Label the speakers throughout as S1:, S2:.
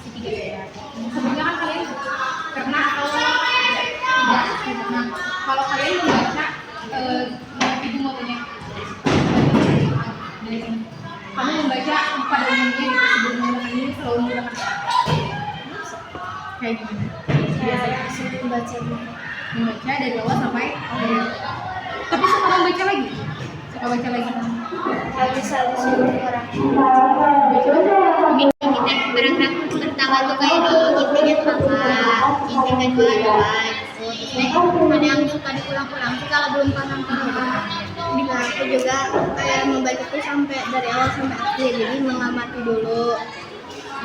S1: SC3 ya. Sebelumnya kan kalian pernah atau tidak? Nah, kalau kalian membaca ibu mau tanya dari sini. Kamu membaca pada umumnya gitu sebelum menggunakan ini selalu menggunakan kayak gimana?
S2: Saya
S1: Membaca dari awal sampai akhir. Tapi suka membaca lagi? Suka baca lagi?
S2: kalau misal disuruh orang
S3: Ini paragraf pertama tuh kayak di intinya apa, inti kedua apa gitu. Terus ada yang suka diulang-ulang sih kalau belum paham
S2: Nah, aku juga kayak membaca itu sampai dari awal sampai akhir, jadi mengamati dulu.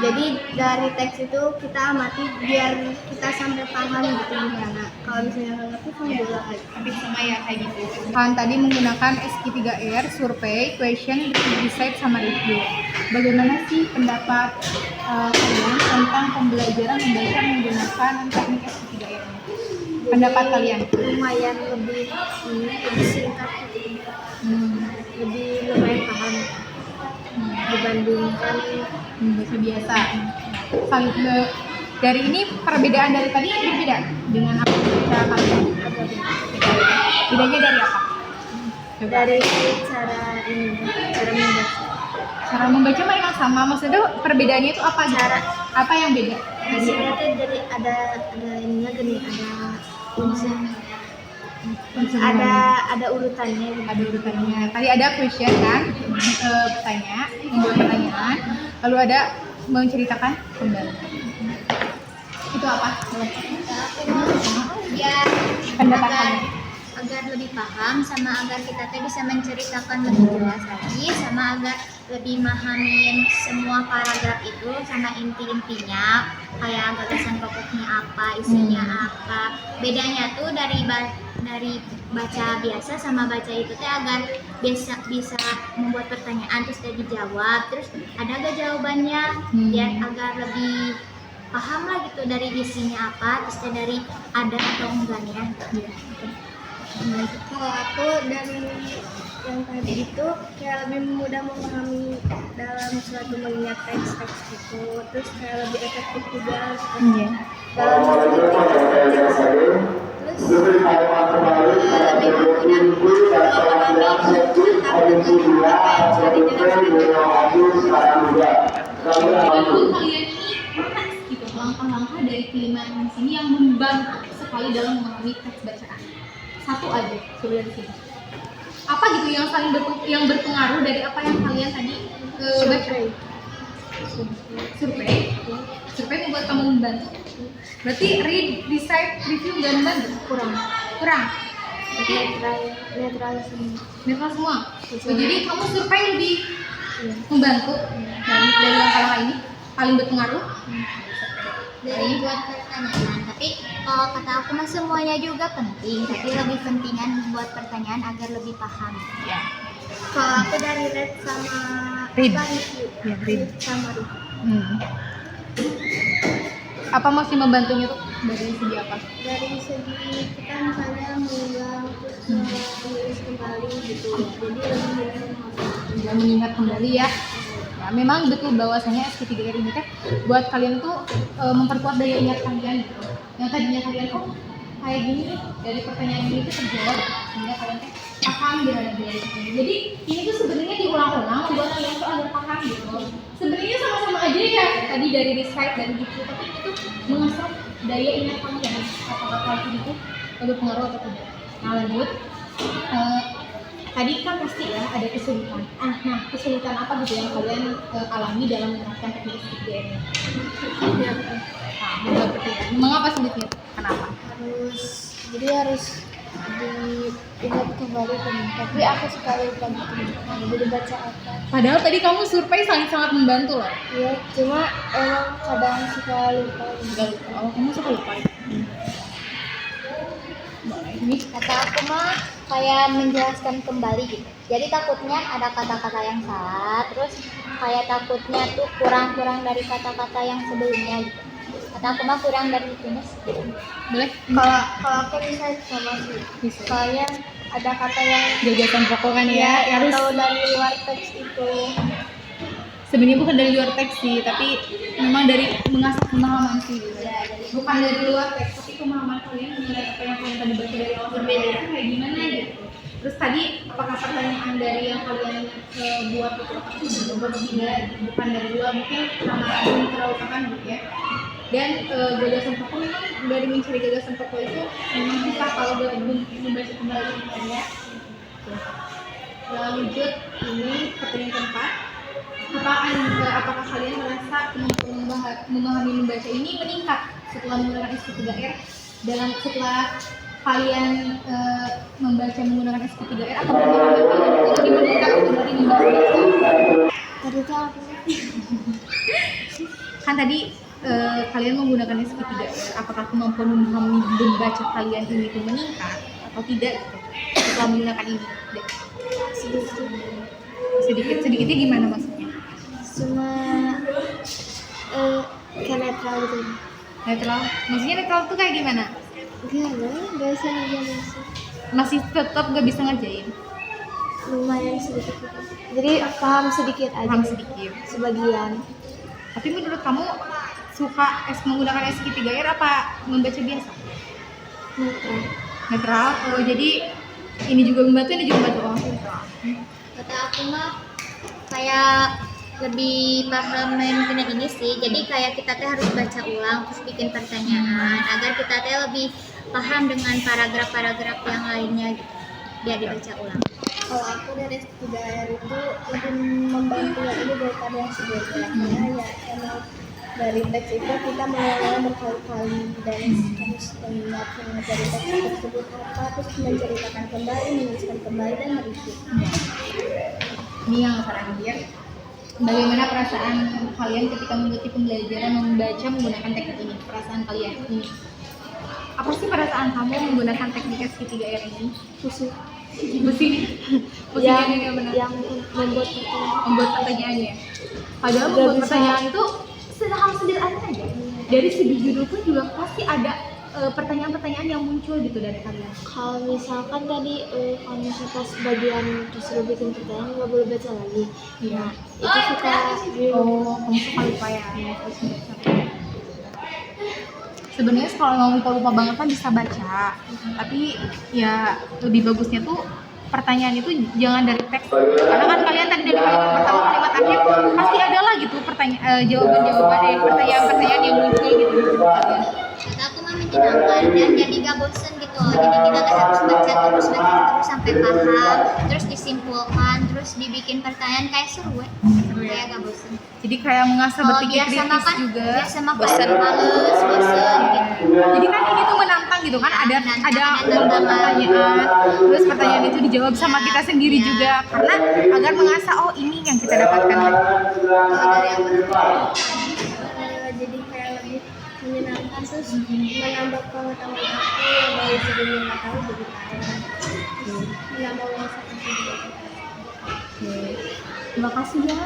S2: Jadi dari teks itu kita amati biar kita sampai paham gitu gimana. Kalau misalnya nggak ngerti kan dulu lagi.
S1: Tapi sama ya kayak gitu. Kan tadi menggunakan SQ3R, survei, question, decide, sama review. Bagaimana sih pendapat kalian tentang pembelajaran membaca menggunakan teknik SQ3R? Pendapat kalian?
S2: Lumayan lebih singkat, lebih lumayan paham dibandingkan
S1: Baca biasa. Dari ini perbedaan dari tadi berbeda dengan apa yang baca kalian? Bedanya dari apa? Coba.
S2: dari cara membaca.
S1: Cara membaca memang sama, maksudnya perbedaannya itu apa?
S2: Cara.
S1: Apa yang beda?
S2: Hasilnya tuh dari ada ininya gini, ada urutannya gitu.
S1: Ada urutannya. Tadi ada question kan, bertanya, membuat pertanyaan, lalu ada menceritakan kembali. Itu apa?
S3: biar
S1: Pendapat
S3: agar
S1: kalian.
S3: agar lebih paham, sama agar kita teh bisa menceritakan lebih jelas lagi, sama agar lebih mahamin semua paragraf itu sama inti-intinya, kayak gagasan pokoknya apa, isinya apa. Bedanya tuh dari baca biasa sama baca itu teh agar bisa membuat pertanyaan terus dia dijawab, terus ada gak jawabannya, biar agar lebih paham lah gitu dari isinya apa, terus dia dari ada atau enggaknya.
S2: Kalau aku dari yang tadi itu kayak lebih mudah memahami dalam suatu mengingat teks-teks itu, terus kayak lebih efektif juga gitu. Dalam terus lebih mudah memahami apa yang sudah dijelaskan.
S1: Walaupun kalian ini gitu, langkah-langkah dari kelima di sini yang membantu sekali dalam memahami teks bacaan. Satu aja coba dari sini. Apa gitu yang saling yang berpengaruh dari apa yang kalian tadi baca? Survei membuat kamu membantu. Berarti read, decide, review nggak membantu? Kurang. Berarti netral semua. Oh, jadi kamu survei lebih membantu dari langkah-langkah ini paling berpengaruh.
S3: Dari buat pertanyaan, tapi kalau kata aku mah semuanya juga penting, tapi lebih pentingan buat pertanyaan agar lebih paham.
S1: Ya.
S2: Kalau aku dari read sama
S1: Read.
S2: review.
S1: Ya, read.
S2: Sama review.
S1: Apa masih membantunya tuh dari segi apa?
S2: Dari segi kita misalnya mengulang terus menulis kembali gitu, jadi lebih mudah
S1: Dan mengingat kembali ya. Nah, memang betul bahwasanya SQ3R ini teh buat kalian tuh memperkuat daya ingat kalian gitu. Yang tadinya kalian kayak gini nih, dari pertanyaan ini tuh terjawab sehingga kalian teh paham dengan dari itu. Jadi ini tuh sebenarnya diulang-ulang membuat kalian tuh agar paham gitu. Sebenarnya sama-sama aja ya tadi dari recite dan gitu, tapi itu mengasah daya ingat kalian apakah kalian itu berpengaruh atau tidak. Nah lanjut. Tadi kan pasti ya ada kesulitan. Nah kesulitan apa gitu yang kalian alami dalam menerapkan teknik SQ3R ini? Nah, memang apa sulitnya? Kenapa?
S2: harus diingat kembali teman, tapi aku sekali lupa gitu, jadi baca apa.
S1: Padahal tadi kamu survei sangat membantu loh.
S2: Iya, cuma emang kadang suka lupa.
S1: Oh, kamu suka lupa.
S3: Ini kata aku mah kayak menjelaskan kembali gitu. Jadi takutnya ada kata-kata yang salah, terus kayak takutnya tuh kurang dari kata-kata yang sebelumnya gitu. Kata aku mah kurang dari itunya.
S1: Boleh?
S2: Kalau aku bisa sama sih.
S1: Bisa.
S2: Soalnya ada kata yang
S1: Gagasan pokok kan ya, harus
S2: atau dari luar teks itu.
S1: Sebenarnya bukan dari luar teks sih, tapi memang dari mengasah pemahaman sih. Bukan dari luar teks, tapi pemahaman kalian mengenai apa yang kalian tadi baca dari awal sampai akhir kayak gimana gitu. Terus tadi apakah pertanyaan dari yang kalian buat itu apakah berbobot tidak, bukan dari luar, mungkin karena belum terlalu paham gitu ya. Dan gagasan pokok memang dari mencari gagasan pokok itu memang susah kalau belum membaca kembali ya. Lanjut, ini pertanyaan keempat. Apakah kalian merasa kemampuan memahami membaca ini meningkat setelah menggunakan SP3R? Setelah kalian membaca menggunakan SP3R, atau pemahaman kalian itu lebih meningkat dari membaca?
S2: Tadi itu apa?
S1: Kan tadi kalian menggunakan SP3R, apakah kemampuan memahami membaca kalian ini itu meningkat atau tidak gitu, setelah menggunakan ini? Sedikitnya gimana maksudnya?
S2: Cuma kayak netral gitu.
S1: Netral, maksudnya netral tuh kayak gimana?
S2: Gak bisa ngerjain.
S1: Masih tetap gak bisa ngerjain?
S2: Lumayan sedikit gitu. Jadi paham sedikit aja.
S1: Paham sedikit,
S2: Sebagian.
S1: tapi menurut kamu suka menggunakan SP3R apa membaca biasa?
S2: Netral.
S1: Netral, oh jadi ini juga membantu, ini juga membantu. Oh, netral.
S3: Kata aku mah kayak lebih paham mengenai ini sih. Jadi kayak kita teh harus baca ulang terus bikin pertanyaan agar kita teh lebih paham dengan paragraf-paragraf yang lainnya gitu. Biar dibaca ulang.
S2: Kalau aku dari SP3R itu lebih membantu yang ini daripada yang sebelumnya. Karena ya emang dari teks itu kita mengulang berkali-kali dan harus mengingat dari teks tersebut apa, terus menceritakan kembali, menuliskan kembali dan mereview.
S1: Ini yang terakhir, bagaimana perasaan kalian ketika mengikuti pembelajaran membaca menggunakan teknik ini? Perasaan kalian ini apa sih? Perasaan kamu menggunakan teknik SP3R ini?
S2: Pusing.
S1: Pusing yang benar,
S2: yang
S1: membuat pertanyaannya. Padahal membuat pertanyaan itu hal sederhana aja. Dari segi judul pun juga pasti ada pertanyaan-pertanyaan yang muncul gitu dari kalian.
S2: Kalau misalkan tadi kalau misalkan pas bagian disuruh bikin pertanyaan nggak boleh baca lagi.
S1: Iya.
S2: Itu suka
S1: Kamu suka lupa ya? Sebenarnya kalau mau lupa banget kan bisa baca, tapi ya lebih bagusnya tuh pertanyaan itu jangan dari teks, karena kan kalian tadi dari kalimat pertama kalimat akhir pasti ada lah gitu jawaban-jawaban dari pertanyaan-pertanyaan yang muncul gitu di kalian.
S3: Kata aku mah menyenangkan dan jadi gak bosen gitu loh. Jadi kita tuh harus baca terus sampai paham, terus disimpulkan, terus dibikin pertanyaan kayak seru ya. Kayak gak bosen.
S1: Jadi kayak mengasah
S3: Kalau
S1: berpikir
S3: biasa
S1: kritis
S3: makan,
S1: juga.
S3: biasa makan males, bosen gitu.
S1: Jadi kan ini tuh menantang gitu kan, ada membuat pertanyaan, terus pertanyaan itu dijawab sama kita sendiri juga, karena agar mengasah oh ini yang kita dapatkan.
S2: jadi kayak lebih menyenangkan, terus menambah pengetahuan aku yang dari sebelumnya nggak tahu jadi tahu, menambah wawasan aku juga.
S1: Terima kasih ya.